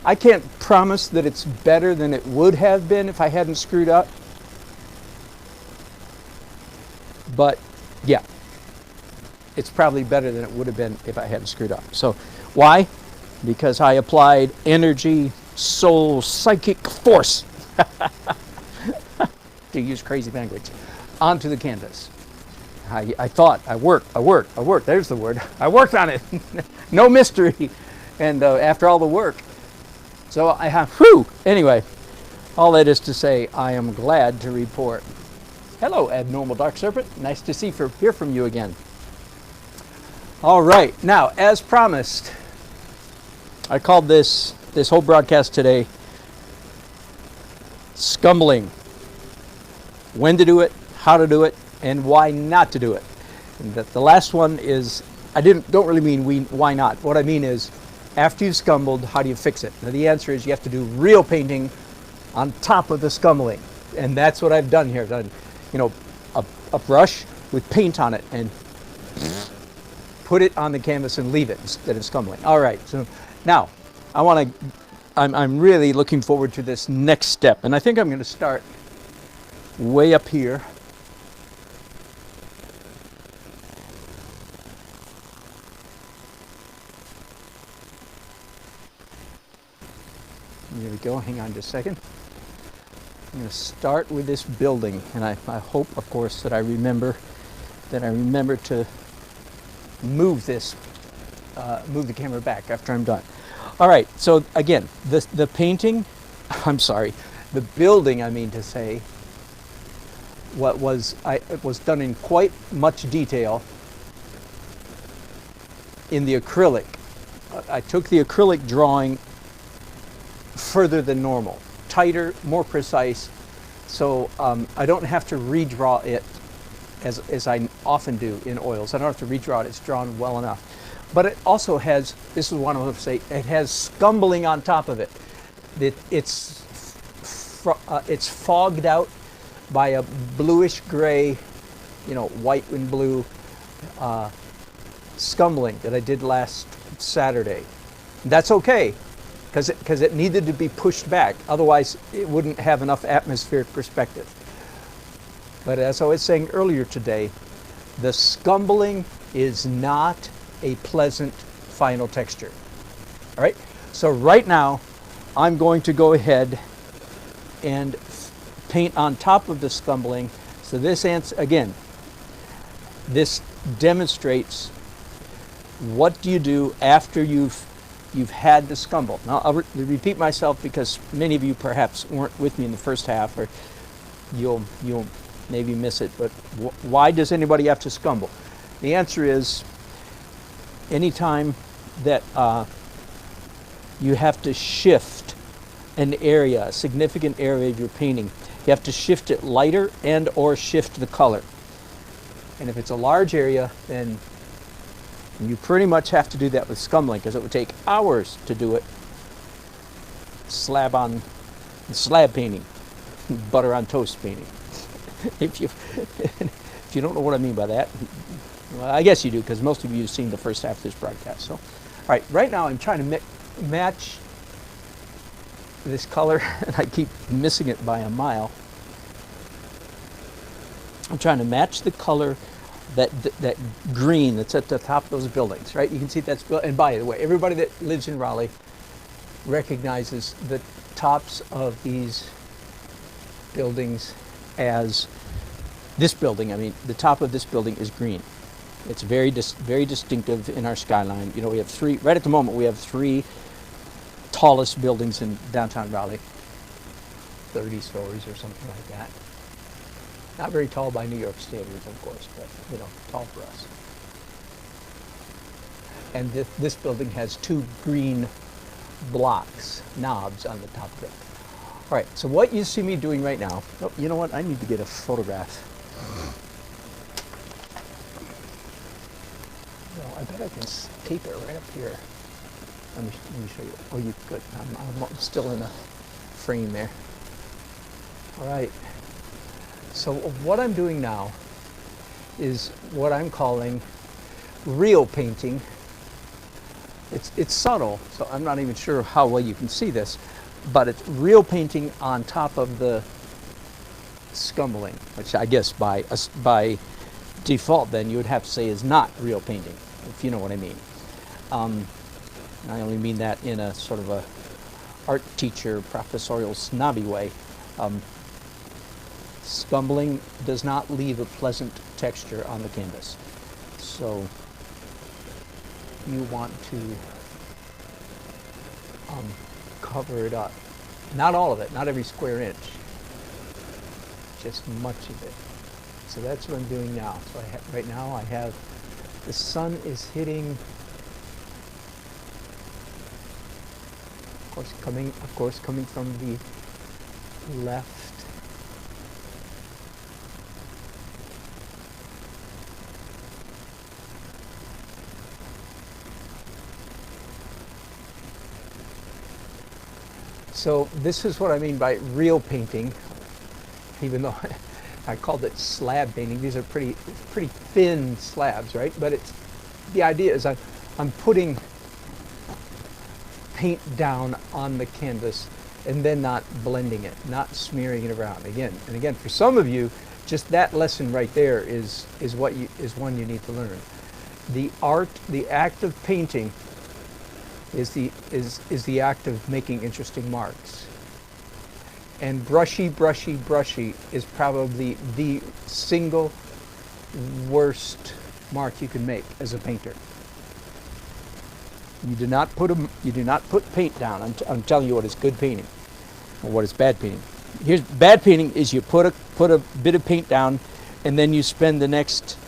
I can't promise that it's better than it would have been if I hadn't screwed up. But yeah, it's probably better than it would have been if I hadn't screwed up. So why? Because I applied energy, soul, psychic force, to use crazy language, onto the canvas. I thought, I worked, there's the word. I worked on it. No mystery. And after all the work, so I have, whew, anyway, all that is to say, I am glad to report. Hello, Abnormal Dark Serpent. Nice to hear from you again. All right, now, as promised, I called this whole broadcast today, Scumbling. When to do it, how to do it, and why not to do it. And the last one is, I don't really mean why not. What I mean is, after you've scumbled, how do you fix it? Now the answer is you have to do real painting on top of the scumbling. And that's what I've done here. I've done, a brush with paint on it and put it on the canvas and leave it instead of scumbling. All right, so now I'm really looking forward to this next step. And I think I'm going to start way up here. There we go. Hang on just a second. going to start with this building, and I hope, of course, that I remember to move this, move the camera back after I'm done. All right, so again, the painting, I'm sorry, the building, I mean to say, it was done in quite much detail in the acrylic. I took the acrylic drawing further than normal, tighter, more precise, so I don't have to redraw it as I often do in oils. I don't have to redraw it, it's drawn well enough. But it also has, this is what I want to say, it has scumbling on top of it. It's fogged out by a bluish gray, white and blue scumbling that I did last Saturday. That's okay, because it needed to be pushed back. Otherwise, it wouldn't have enough atmospheric perspective. But as I was saying earlier today, the scumbling is not a pleasant final texture. All right, so right now, I'm going to go ahead and paint on top of the scumbling. So this again, this demonstrates what do you do after you've had the scumble. Now I'll repeat myself because many of you perhaps weren't with me in the first half, or you'll maybe miss it. But why does anybody have to scumble? The answer is anytime that you have to shift an area, a significant area of your painting, you have to shift it lighter and or shift the color. And if it's a large area, then you pretty much have to do that with scumbling, because it would take hours to do it. Slab painting, butter on toast painting. If you don't know what I mean by that, well, I guess you do, because most of you have seen the first half of this broadcast. So, all right, right now I'm trying to match this color, and I keep missing it by a mile. I'm trying to match the color, that green that's at the top of those buildings, right? You can see that's, and by the way, everybody that lives in Raleigh recognizes the tops of these buildings as, this building, I mean, the top of this building is green. It's very distinctive in our skyline. We have three, right at the moment, we have three tallest buildings in downtown Raleigh, 30 stories or something like that. Not very tall by New York standards, of course, but tall for us. And this building has two green blocks, knobs on the top of it. All right, so what you see me doing right now, oh, you know what, I need to get a photograph. I bet I can tape it right up here. Let me show you. Oh, you good. I'm still in a frame there. All right. So what I'm doing now is what I'm calling real painting. It's subtle, so I'm not even sure how well you can see this, but it's real painting on top of the scumbling, which I guess by default then you would have to say is not real painting, if you know what I mean. I only mean that in a sort of a art teacher, professorial, snobby way. Scumbling does not leave a pleasant texture on the canvas. So you want to cover it up. Not all of it, not every square inch, just much of it. So that's what I'm doing now. So right now I have, the sun is hitting, of course coming from the left. So this is what I mean by real painting, even though I called it slab painting. These are pretty thin slabs, right? But the idea is I'm putting paint down on the canvas and then not blending it, not smearing it around. Again, for some of you, just that lesson right there is one you need to learn. The act of painting is the act of making interesting marks. And brushy, brushy, brushy is probably the single worst mark you can make as a painter. You do not put paint down. I'm telling you what is good painting or what is bad painting. Here's bad painting is you put a bit of paint down and then you spend the next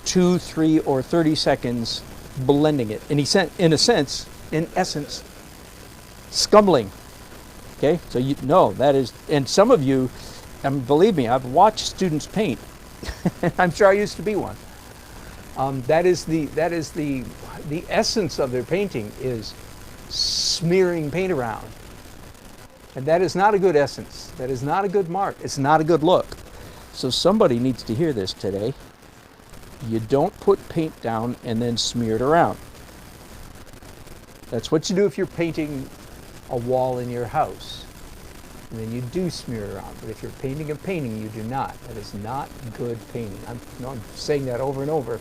2, 3, or 30 seconds blending it. In essence, scumbling. Okay, so you know that is, and some of you, believe me, I've watched students paint. I'm sure I used to be one. That is the essence of their painting is smearing paint around, and that is not a good essence. That is not a good mark. It's not a good look. So somebody needs to hear this today. You don't put paint down and then smear it around. That's what you do if you're painting a wall in your house. And then you do smear it around. But if you're painting a painting, you do not. That is not good painting. I'm saying that over and over.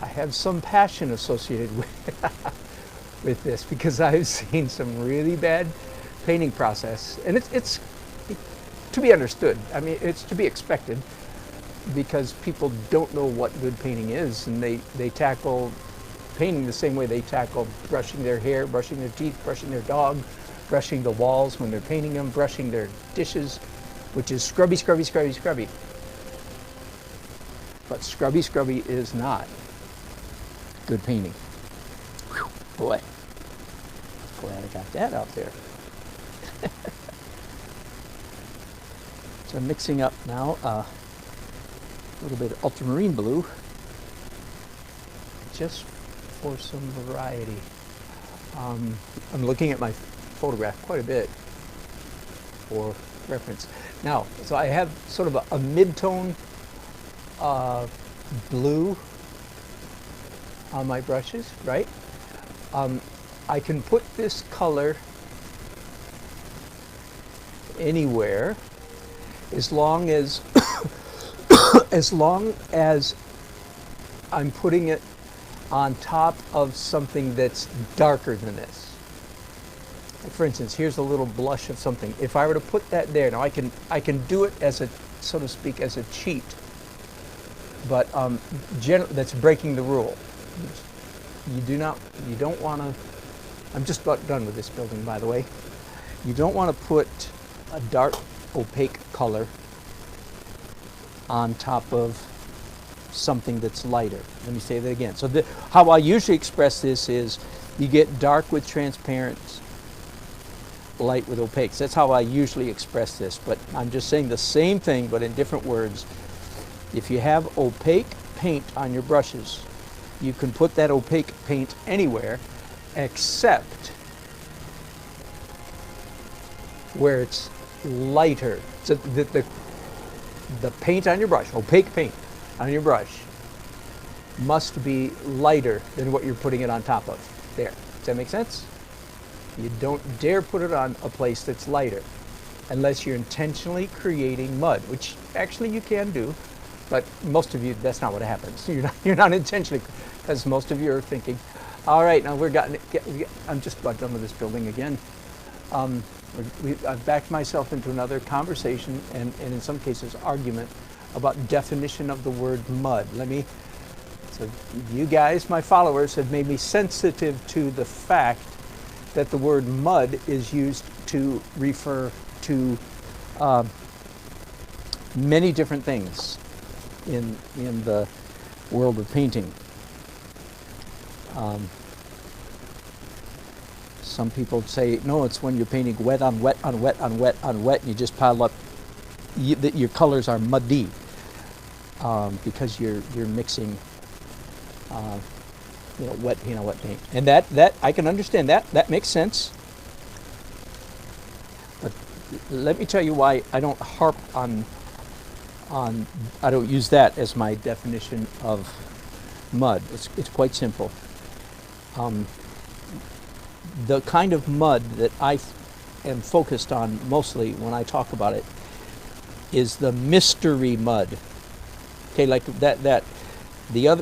I have some passion associated with this because I've seen some really bad painting process. And it's to be understood. I mean, it's to be expected because people don't know what good painting is, and they tackle painting the same way they tackle brushing their hair, brushing their teeth, brushing their dog, brushing the walls when they're painting them, brushing their dishes, which is scrubby, scrubby, scrubby, scrubby. But scrubby, scrubby is not good painting. Whew, boy, glad I got that out there. So I'm mixing up now a little bit of ultramarine blue, just for some variety. I'm looking at my photograph quite a bit for reference. Now, so I have sort of a mid-tone blue on my brushes, right? I can put this color anywhere as long as as long as I'm putting it on top of something that's darker than this. Like for instance, here's a little blush of something. If I were to put that there, now I can do it as a, so to speak, as a cheat, but that's breaking the rule. You don't want to, I'm just about done with this building, by the way. You don't want to put a dark opaque color on top of something that's lighter. Let me say that again. So how I usually express this is you get dark with transparent, light with opaques. That's how I usually express this, but I'm just saying the same thing but in different words. If you have opaque paint on your brushes, you can put that opaque paint anywhere except where it's lighter. So the paint on your brush, opaque paint on your brush, must be lighter than what you're putting it on top of. There. Does that make sense? You don't dare put it on a place that's lighter unless you're intentionally creating mud, which actually you can do, but most of you, that's not what happens. You're not intentionally, because most of you are thinking, all right, now I'm just about done with this building again. I've backed myself into another conversation and in some cases argument about definition of the word mud. So you guys, my followers, have made me sensitive to the fact that the word mud is used to refer to many different things in the world of painting. Some people say, no, it's when you're painting wet on wet on wet on wet on wet, and you just pile up, your colors are muddy because you're mixing wet paint on wet paint. And that I can understand that makes sense. But let me tell you why I don't harp on I don't use that as my definition of mud. It's quite simple. The kind of mud that I am focused on mostly when I talk about it is the mystery mud. Okay, like that.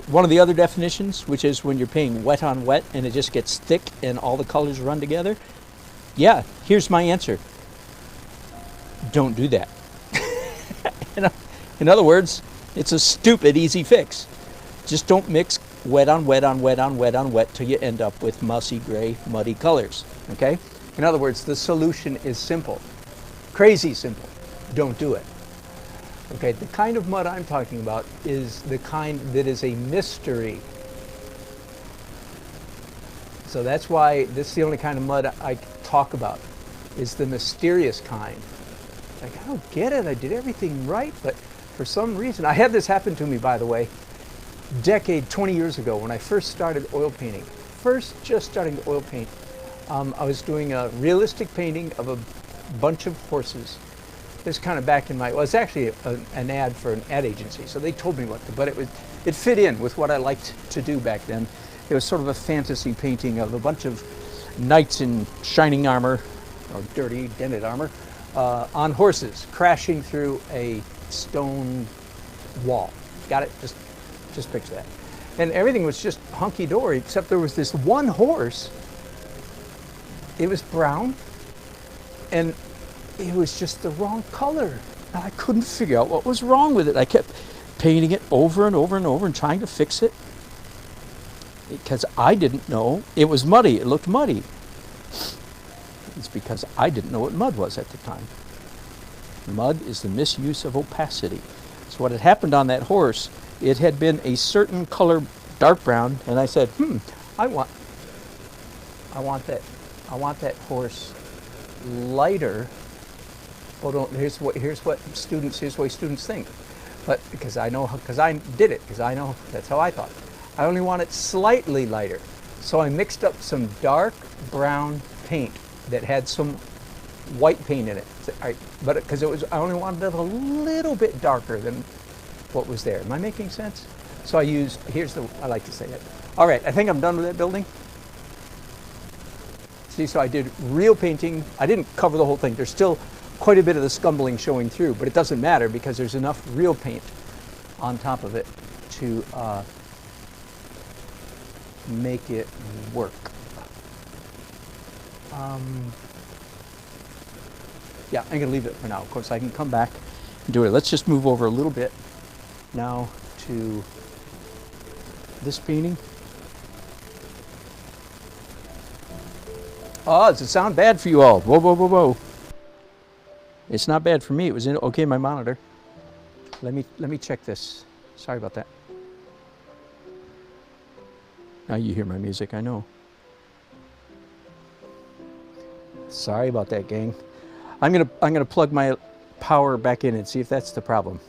One of the other definitions, which is when you're painting wet on wet and it just gets thick and all the colors run together. Yeah, here's my answer. Don't do that. In other words, it's a stupid easy fix. Just don't mix wet on wet on wet on wet on wet till you end up with mousy gray muddy colors. Okay? In other words, the solution is simple. Crazy simple. Don't do it. Okay, the kind of mud I'm talking about is the kind that is a mystery. So that's why this is the only kind of mud I talk about, is the mysterious kind. Like, I don't get it, I did everything right, but for some reason, I had this happen to me, by the way, 20 years ago when I first started oil painting. Just starting to oil paint. I was doing a realistic painting of a bunch of horses. It's kind of back in my, well, it's actually an ad for an ad agency, so they told me what to, but it fit in with what I liked to do back then. It was sort of a fantasy painting of a bunch of knights in shining armor, or dirty, dented armor, on horses, crashing through a stone wall. Got it? Just picture that. And everything was just hunky-dory, except there was this one horse. It was brown, and it was just the wrong color. And I couldn't figure out what was wrong with it. I kept painting it over and over and over and trying to fix it, because I didn't know it was muddy. It looked muddy. It's because I didn't know what mud was at the time. Mud is the misuse of opacity. So what had happened on that horse, it had been a certain color, dark brown, and I said, I want that horse lighter. Well, here's the way students think. But because I did it, because I know that's how I thought. I only want it slightly lighter. So I mixed up some dark brown paint that had some white paint in it. But because I only wanted it a little bit darker than what was there. Am I making sense? So I used, I like to say it. All right, I think I'm done with that building. See, so I did real painting. I didn't cover the whole thing. There's still quite a bit of the scumbling showing through, but it doesn't matter because there's enough real paint on top of it to make it work. Yeah, I'm gonna leave it for now. Of course, I can come back and do it. Let's just move over a little bit now to this painting. Oh, does it sound bad for you all? Whoa, whoa, whoa, whoa. It's not bad for me. It was in okay, my monitor. Let me check this. Sorry about that. Now you hear my music, I know. Sorry about that, gang. I'm gonna plug my power back in and see if that's the problem.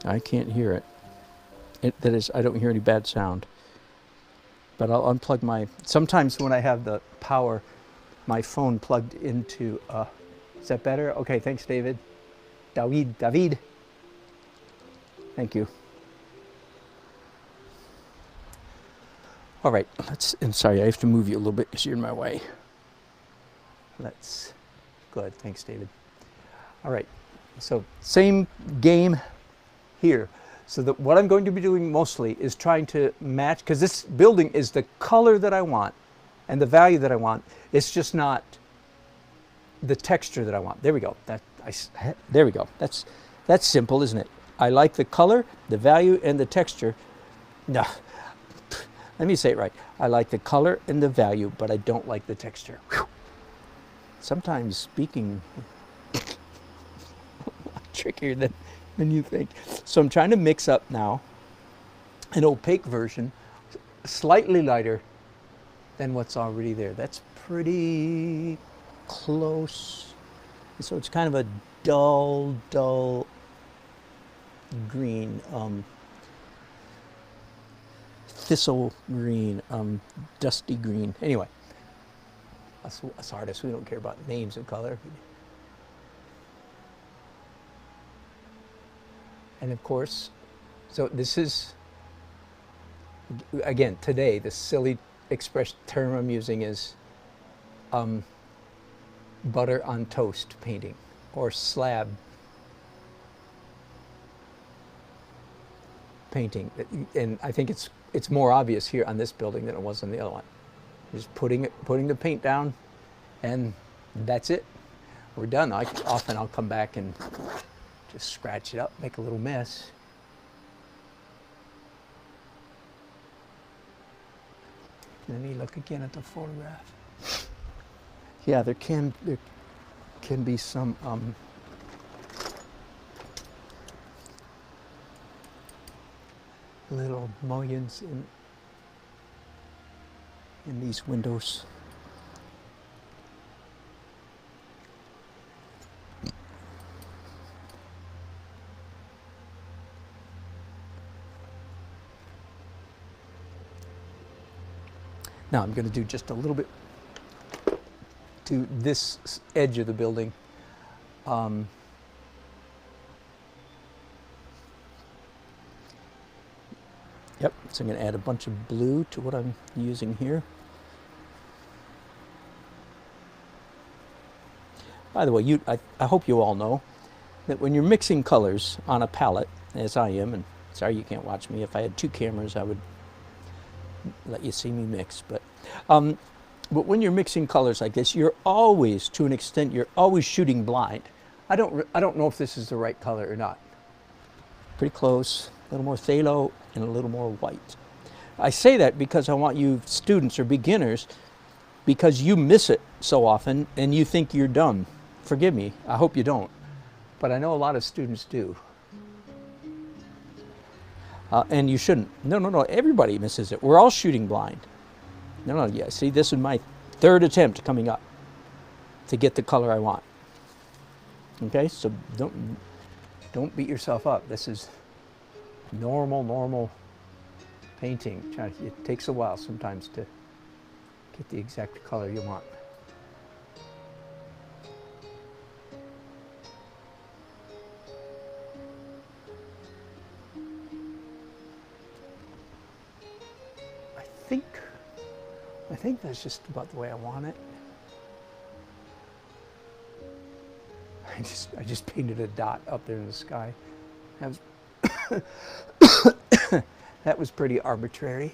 I can't hear it. That is, I don't hear any bad sound. But I'll unplug my, sometimes when I have the power, my phone plugged into, is that better? Okay, thanks, David. David. Thank you. All right, I'm sorry, I have to move you a little bit because you're in my way. Good, thanks, David. All right, so same game here. So what I'm going to be doing mostly is trying to match, because this building is the color that I want and the value that I want. It's just not the texture that I want. There we go. There we go. That's simple, isn't it? I like the color, the value, and the texture. No, let me say it right. I like the color and the value, but I don't like the texture. Whew. Sometimes speaking trickier than you think. So I'm trying to mix up now an opaque version, slightly lighter than what's already there. That's pretty close. So it's kind of a dull green, thistle green, dusty green. Anyway, us artists, we don't care about names of color. And of course, so this is, again, today, the silly term I'm using is butter on toast painting, or slab painting. And I think it's more obvious here on this building than it was on the other one. Just putting the paint down, and that's it. We're done. Often I'll come back and just scratch it up, make a little mess. Let me look again at the photograph. Yeah, there can be some little mullions in these windows. Now I'm going to do just a little bit to this edge of the building. Yep, so I'm going to add a bunch of blue to what I'm using here. By the way, I hope you all know that when you're mixing colors on a palette, as I am, and sorry you can't watch me, if I had 2 cameras I would let you see me mix, but when you're mixing colors like this, you're always, to an extent, you're always shooting blind. I don't know if this is the right color or not. Pretty close, a little more phthalo and a little more white. I say that because I want you students or beginners, because you miss it so often and you think you're dumb. Forgive me, I hope you don't, but I know a lot of students do. And you shouldn't. No, everybody misses it. We're all shooting blind. No, yeah, see, this is my 3rd attempt coming up to get the color I want. Okay, so don't beat yourself up. This is normal painting. It takes a while sometimes to get the exact color you want. I think that's just about the way I want it. I just painted a dot up there in the sky. That was pretty arbitrary.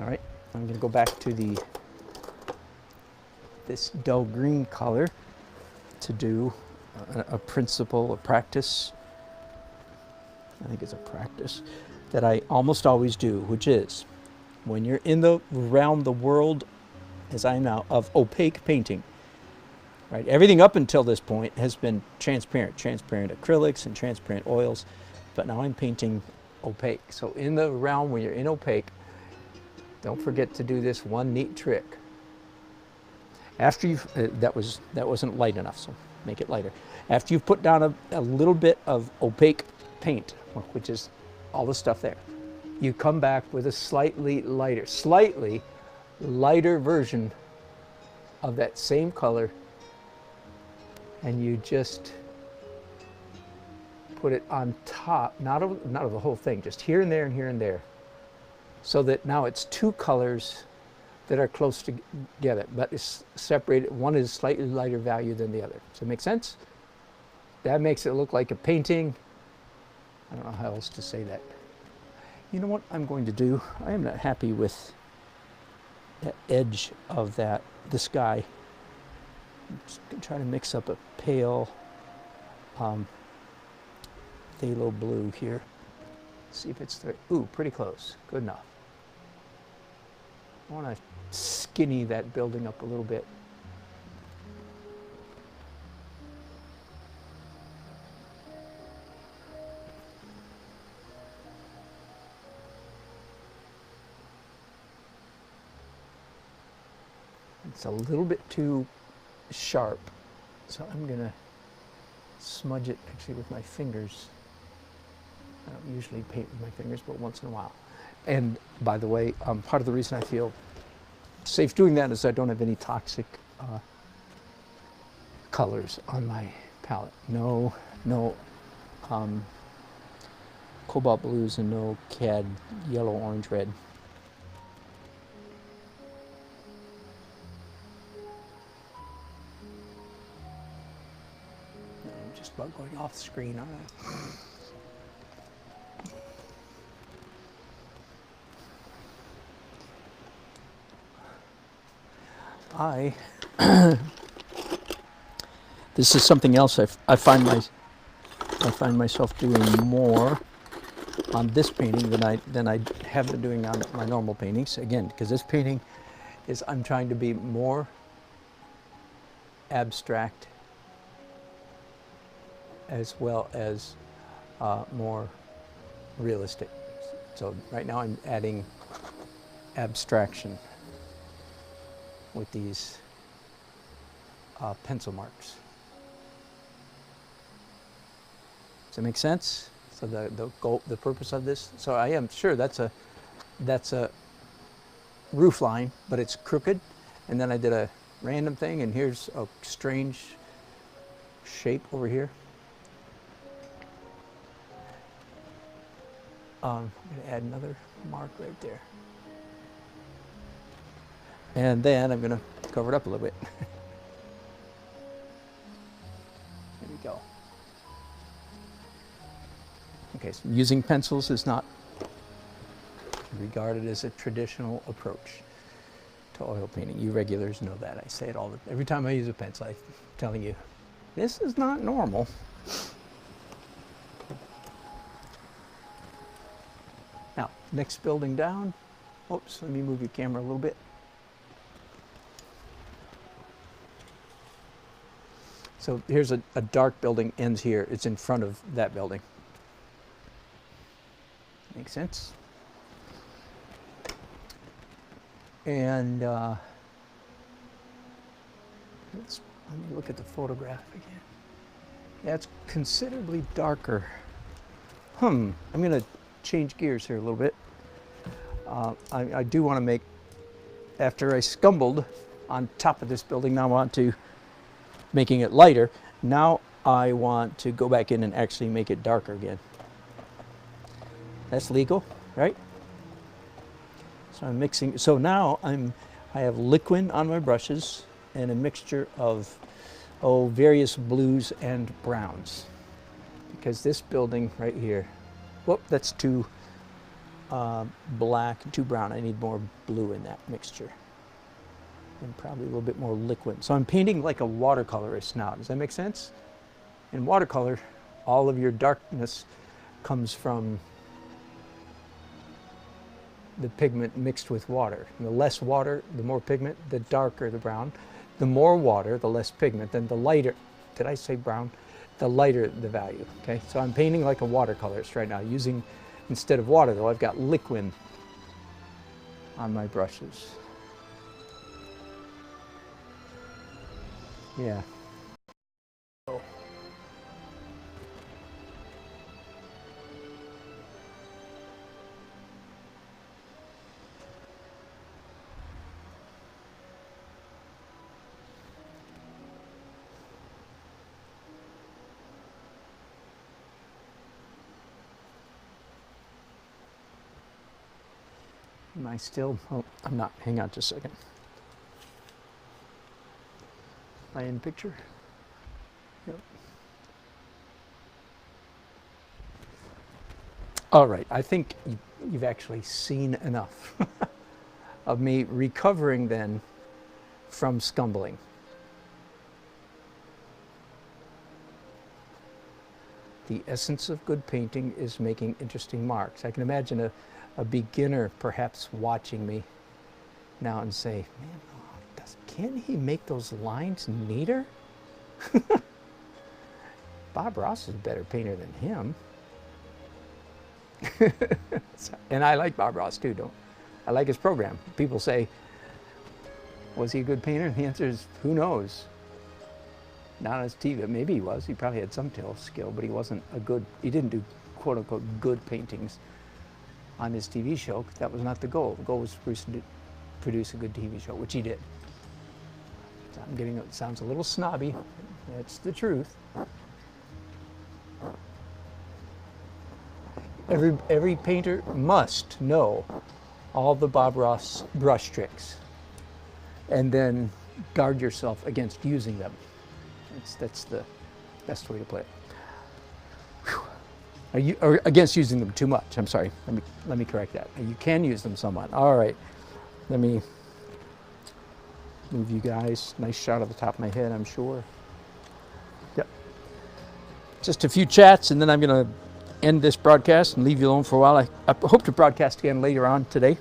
All right, I'm going to go back to this dull green color to do a principle, a practice. I think it's a practice that I almost always do, which is when you're around the world, as I am now, of opaque painting, right? Everything up until this point has been transparent acrylics and transparent oils, but now I'm painting opaque. So in the realm when you're in opaque, don't forget to do this one neat trick. After you've, that wasn't light enough, so make it lighter. After you've put down a little bit of opaque paint, which is all the stuff there, you come back with a slightly lighter version of that same color, and you just put it on top, not of the whole thing, just here and there and here and there, so that now it's 2 colors that are close together, but it's separated. One is slightly lighter value than the other. Does that make sense? That makes it look like a painting. I don't know how else to say that. You know what I'm going to do? I am not happy with that edge of the sky. I'm just going to try to mix up a pale phthalo blue here. See if it's ooh, pretty close. Good enough. I want to skinny that building up a little bit. It's a little bit too sharp, so I'm going to smudge it actually with my fingers. I don't usually paint with my fingers, but once in a while. And by the way, part of the reason I feel safe doing that is I don't have any toxic colors on my palette. No cobalt blues and no cad yellow, orange, red. about going off screen on it. This is something else I find myself doing more on this painting than I have been doing on my normal paintings. Again, because this painting is, I'm trying to be more abstract as well as more realistic. So right now I'm adding abstraction with these pencil marks. Does that make sense? So the purpose of this. So I am sure that's a roof line, but it's crooked, and then I did a random thing, and here's a strange shape over here. I'm going to add another mark right there. And then I'm going to cover it up a little bit. There we go. Okay, so using pencils is not regarded as a traditional approach to oil painting. You regulars know that. I say it every time I use a pencil, I'm telling you, this is not normal. Now, next building down. Oops, let me move your camera a little bit. So here's a dark building, ends here. It's in front of that building. Makes sense? And let me look at the photograph again. Yeah, it's considerably darker. I'm going to change gears here a little bit. I do want to make, after I scumbled on top of this building, now I want to making it lighter. Now I want to go back in and actually make it darker again. That's legal, right? So I'm mixing. So now I have liquid on my brushes and a mixture of various blues and browns, because this building right here, whoop, that's too black and too brown. I need more blue in that mixture, and probably a little bit more liquid. So I'm painting like a watercolorist now. Does that make sense? In watercolor, all of your darkness comes from the pigment mixed with water. And the less water, the more pigment, the darker the brown. The more water, the less pigment, then the lighter, did I say brown? The lighter the value, okay? So I'm painting like a watercolorist right now, using, instead of water though, I've got liquid on my brushes. Yeah. Am I still? Oh, I'm not. Hang on just a second. Am I in picture? Yep. All right. I think you've actually seen enough of me recovering then from scumbling. The essence of good painting is making interesting marks. I can imagine a beginner perhaps watching me now and say, man, can't he make those lines neater? Bob Ross is a better painter than him. And I like Bob Ross too, I like his program. People say, was he a good painter? And the answer is, who knows? Not on his TV. Maybe he was. He probably had some skill, but he wasn't he didn't do quote unquote good paintings on his TV show. That was not the goal. The goal was to produce a good TV show, which he did. So I'm getting, it sounds a little snobby. That's the truth. Every painter must know all the Bob Ross brush tricks, and then guard yourself against using them. That's the best way to play it. Or against using them too much. I'm sorry. Let me correct that. You can use them somewhat. All right. Let me move you guys. Nice shot of the top of my head, I'm sure. Yep. Just a few chats, and then I'm going to end this broadcast and leave you alone for a while. I hope to broadcast again later on today.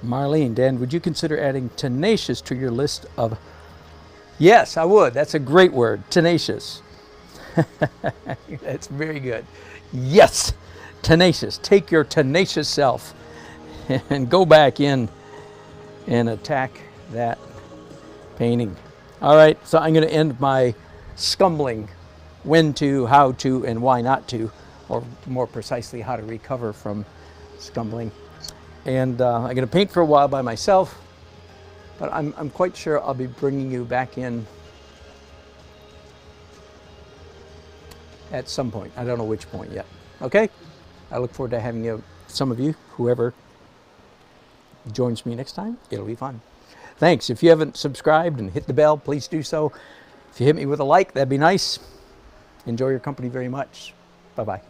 Marlene, Dan, would you consider adding tenacious to your list of... Yes, I would. That's a great word, tenacious. That's very good. Yes, tenacious. Take your tenacious self and go back in and attack that painting. All right, so I'm going to end my scumbling, when to, how to, and why not to, or more precisely, how to recover from scumbling. And I'm going to paint for a while by myself. But I'm quite sure I'll be bringing you back in at some point. I don't know which point yet. Okay? I look forward to having some of you, whoever joins me next time. It'll be fun. Thanks. If you haven't subscribed and hit the bell, please do so. If you hit me with a like, that'd be nice. Enjoy your company very much. Bye-bye.